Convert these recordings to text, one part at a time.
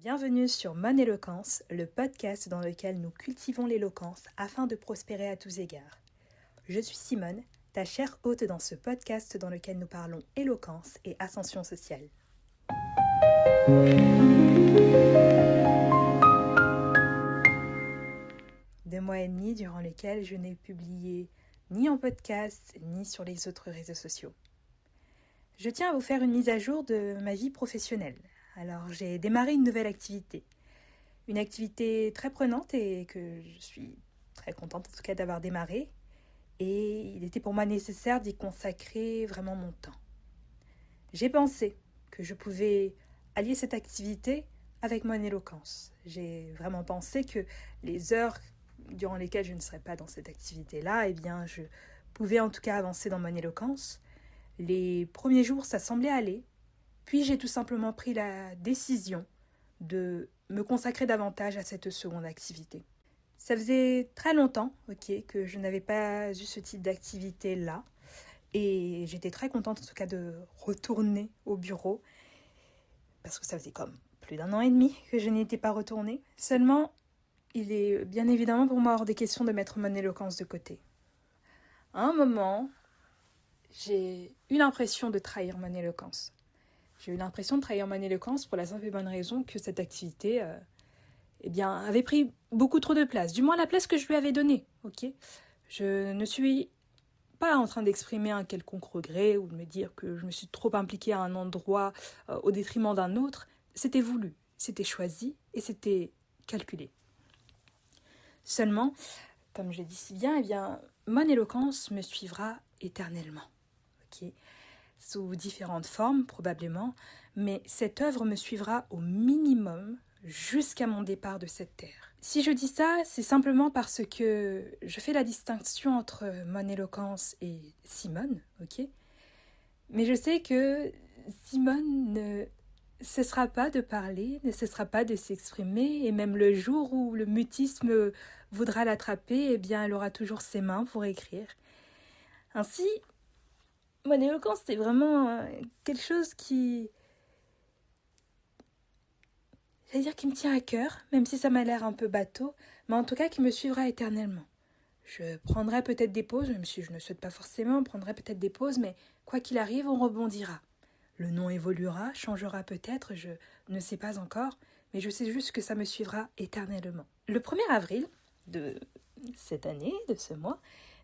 Bienvenue sur Mon Éloquence, le podcast dans lequel nous cultivons l'éloquence afin de prospérer à tous égards. Je suis Simone, ta chère hôte dans ce podcast dans lequel nous parlons éloquence et ascension sociale. 2 mois et demi durant lesquels je n'ai publié ni en podcast ni sur les autres réseaux sociaux. Je tiens à vous faire une mise à jour de ma vie professionnelle. Alors j'ai démarré une nouvelle activité. Une activité très prenante et que je suis très contente en tout cas d'avoir démarré. Et il était pour moi nécessaire d'y consacrer vraiment mon temps. J'ai pensé que je pouvais allier cette activité avec mon éloquence. J'ai vraiment pensé que les heures durant lesquelles je ne serais pas dans cette activité-là, je pouvais en tout cas avancer dans mon éloquence. Les premiers jours, ça semblait aller. Puis j'ai tout simplement pris la décision de me consacrer davantage à cette seconde activité. Ça faisait très longtemps que je n'avais pas eu ce type d'activité-là. Et j'étais très contente en tout cas de retourner au bureau. Parce que ça faisait comme plus d'1 an et demi que je n'y étais pas retournée. Seulement, il est bien évidemment pour moi hors des questions de mettre mon éloquence de côté. À un moment, j'ai eu l'impression de trahir mon éloquence. J'ai eu l'impression de trahir mon éloquence pour la simple et bonne raison que cette activité avait pris beaucoup trop de place. Du moins la place que je lui avais donnée. Je ne suis pas en train d'exprimer un quelconque regret ou de me dire que je me suis trop impliquée à un endroit au détriment d'un autre. C'était voulu, c'était choisi et c'était calculé. Seulement, comme je l'ai dit si bien, mon éloquence me suivra éternellement. Sous différentes formes probablement, mais cette œuvre me suivra au minimum jusqu'à mon départ de cette terre. Si je dis ça, c'est simplement parce que je fais la distinction entre mon éloquence et Simone, mais je sais que Simone ne cessera pas de parler, ne cessera pas de s'exprimer, et même le jour où le mutisme voudra l'attraper, elle aura toujours ses mains pour écrire. Ainsi, mon éloquence, c'est vraiment quelque chose qui me tient à cœur, même si ça m'a l'air un peu bateau, mais en tout cas qui me suivra éternellement. Je prendrai peut-être des pauses, même si je ne souhaite pas forcément, prendrai peut-être des pauses, mais quoi qu'il arrive, on rebondira. Le nom évoluera, changera peut-être, je ne sais pas encore, mais je sais juste que ça me suivra éternellement. Le 1er avril de cette année, de ce mois,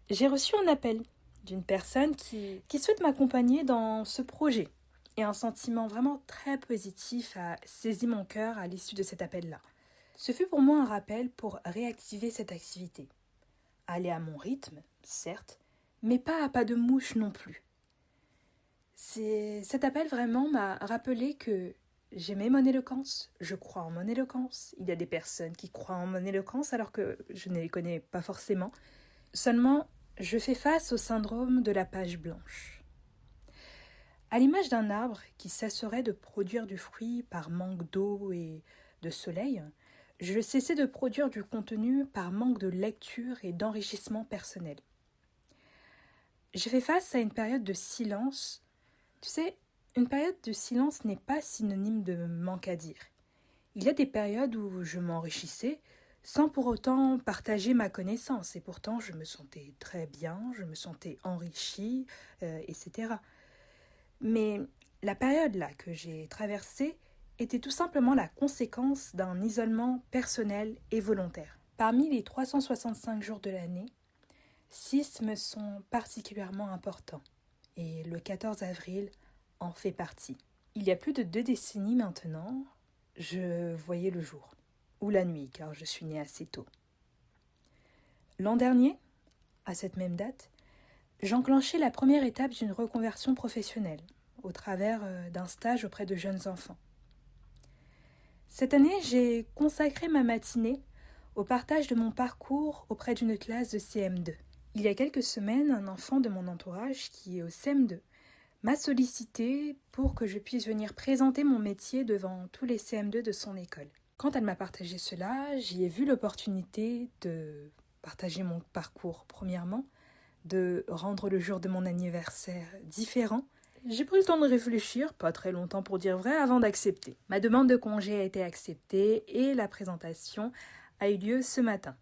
j'ai reçu un appel d'une personne qui souhaite m'accompagner dans ce projet. Et un sentiment vraiment très positif a saisi mon cœur à l'issue de cet appel-là. Ce fut pour moi un rappel pour réactiver cette activité. Aller à mon rythme, certes, mais pas à pas de mouche non plus. Cet appel vraiment m'a rappelé que j'aimais mon éloquence, je crois en mon éloquence. Il y a des personnes qui croient en mon éloquence alors que je ne les connais pas forcément. Seulement, je fais face au syndrome de la page blanche. À l'image d'un arbre qui cesserait de produire du fruit par manque d'eau et de soleil, je cessais de produire du contenu par manque de lecture et d'enrichissement personnel. Je fais face à une période de silence. Tu sais, une période de silence n'est pas synonyme de manque à dire. Il y a des périodes où je m'enrichissais sans pour autant partager ma connaissance. Et pourtant, je me sentais très bien, je me sentais enrichie, etc. Mais la période là que j'ai traversée était tout simplement la conséquence d'un isolement personnel et volontaire. Parmi les 365 jours de l'année, 6 me sont particulièrement importants. Et le 14 avril en fait partie. Il y a plus de 2 décennies maintenant, je voyais le jour. Ou la nuit, car je suis née assez tôt. L'an dernier, à cette même date, j'enclenchais la première étape d'une reconversion professionnelle, au travers d'un stage auprès de jeunes enfants. Cette année, j'ai consacré ma matinée au partage de mon parcours auprès d'une classe de CM2. Il y a quelques semaines, un enfant de mon entourage qui est au CM2 m'a sollicité pour que je puisse venir présenter mon métier devant tous les CM2 de son école. Quand elle m'a partagé cela, j'y ai vu l'opportunité de partager mon parcours, premièrement, de rendre le jour de mon anniversaire différent, J'ai pris le temps de réfléchir, pas très longtemps pour dire vrai, avant d'accepter. Ma demande de congé a été acceptée et la présentation a eu lieu ce matin.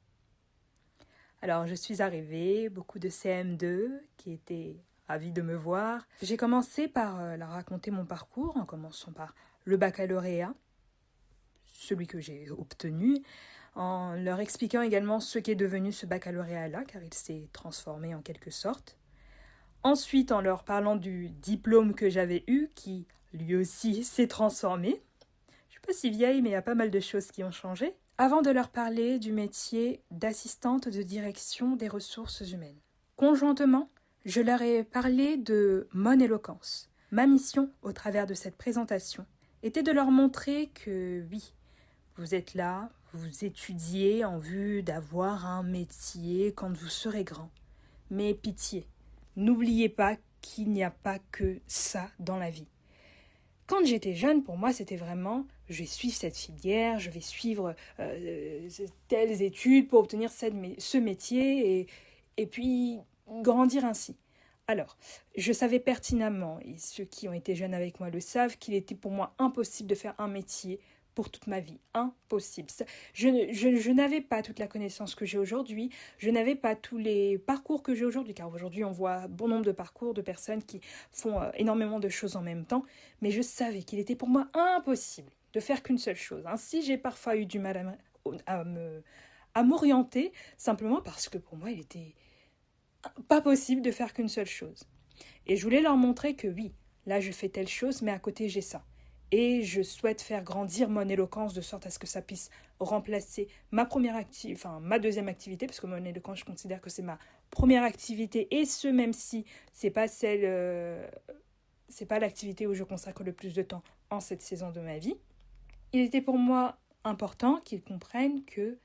Alors je suis arrivée, beaucoup de CM2 qui étaient ravis de me voir. J'ai commencé par leur raconter mon parcours, en commençant par le baccalauréat, celui que j'ai obtenu, en leur expliquant également ce qu'est devenu ce baccalauréat-là, car il s'est transformé en quelque sorte. Ensuite, en leur parlant du diplôme que j'avais eu, qui lui aussi s'est transformé. Je ne suis pas si vieille, mais il y a pas mal de choses qui ont changé. Avant de leur parler du métier d'assistante de direction des ressources humaines. Conjointement, je leur ai parlé de mon éloquence. Ma mission, au travers de cette présentation, était de leur montrer que oui, vous êtes là, vous étudiez en vue d'avoir un métier quand vous serez grand. Mais pitié, n'oubliez pas qu'il n'y a pas que ça dans la vie. Quand j'étais jeune, pour moi, c'était vraiment je vais suivre cette filière, je vais suivre telles études pour obtenir ce métier et puis grandir ainsi. Alors, je savais pertinemment, et ceux qui ont été jeunes avec moi le savent, qu'il était pour moi impossible de faire un métier pour toute ma vie. Impossible. Je n'avais pas toute la connaissance que j'ai aujourd'hui, je n'avais pas tous les parcours que j'ai aujourd'hui, car aujourd'hui on voit bon nombre de parcours de personnes qui font énormément de choses en même temps, mais je savais qu'il était pour moi impossible de faire qu'une seule chose. Ainsi, j'ai parfois eu du mal à m'orienter, simplement parce que pour moi il était pas possible de faire qu'une seule chose. Et je voulais leur montrer que oui, là je fais telle chose, mais à côté j'ai ça. Et je souhaite faire grandir mon éloquence de sorte à ce que ça puisse remplacer ma deuxième activité, parce que mon éloquence, je considère que c'est ma première activité, et ce même si c'est pas l'activité où je consacre le plus de temps en cette saison de ma vie. Il était pour moi important qu'ils comprennent que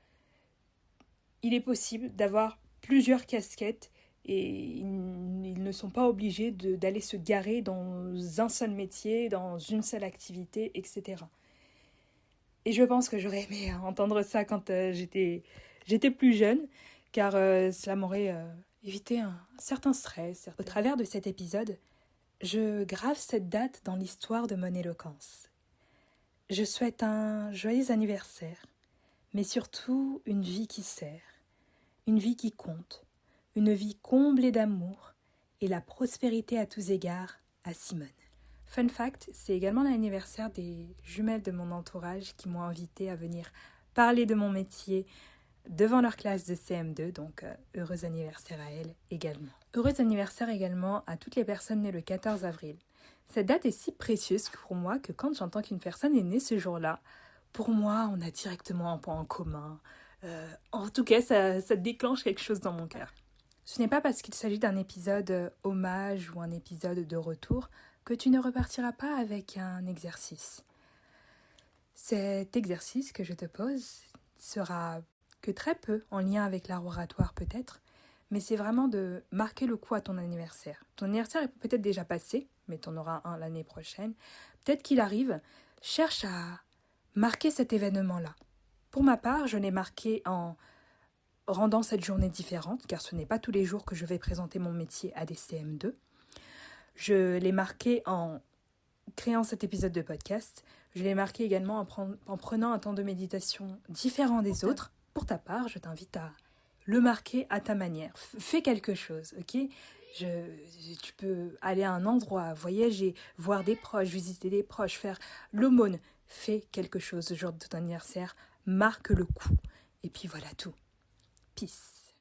il est possible d'avoir plusieurs casquettes et ils ne sont pas obligés d'aller se garer dans un seul métier, dans une seule activité, etc. Et je pense que j'aurais aimé entendre ça quand j'étais plus jeune, car cela m'aurait évité un certain stress. Au travers de cet épisode, je grave cette date dans l'histoire de mon éloquence. Je souhaite un joyeux anniversaire, mais surtout une vie qui sert, une vie qui compte, une vie comblée d'amour et la prospérité à tous égards à Simone. Fun fact, c'est également l'anniversaire des jumelles de mon entourage qui m'ont invité à venir parler de mon métier devant leur classe de CM2, donc heureux anniversaire à elles également. Heureux anniversaire également à toutes les personnes nées le 14 avril. Cette date est si précieuse pour moi que quand j'entends qu'une personne est née ce jour-là, pour moi, on a directement un point en commun. En tout cas, ça déclenche quelque chose dans mon cœur. Ce n'est pas parce qu'il s'agit d'un épisode hommage ou un épisode de retour que tu ne repartiras pas avec un exercice. Cet exercice que je te pose sera que très peu en lien avec l'art oratoire peut-être, mais c'est vraiment de marquer le coup à ton anniversaire. Ton anniversaire est peut-être déjà passé, mais tu en auras un l'année prochaine. Peut-être qu'il arrive, cherche à marquer cet événement-là. Pour ma part, je l'ai marqué en rendant cette journée différente, car ce n'est pas tous les jours que je vais présenter mon métier à des CM2. Je l'ai marqué en créant cet épisode de podcast. Je l'ai marqué également en prenant un temps de méditation différent des autres. Pour ta part, je t'invite à le marquer à ta manière. Fais quelque chose, ok ? Tu peux aller à un endroit, voyager, voir des proches, visiter des proches, faire l'aumône. Fais quelque chose le jour de ton anniversaire, marque le coup. Et puis voilà tout. Peace.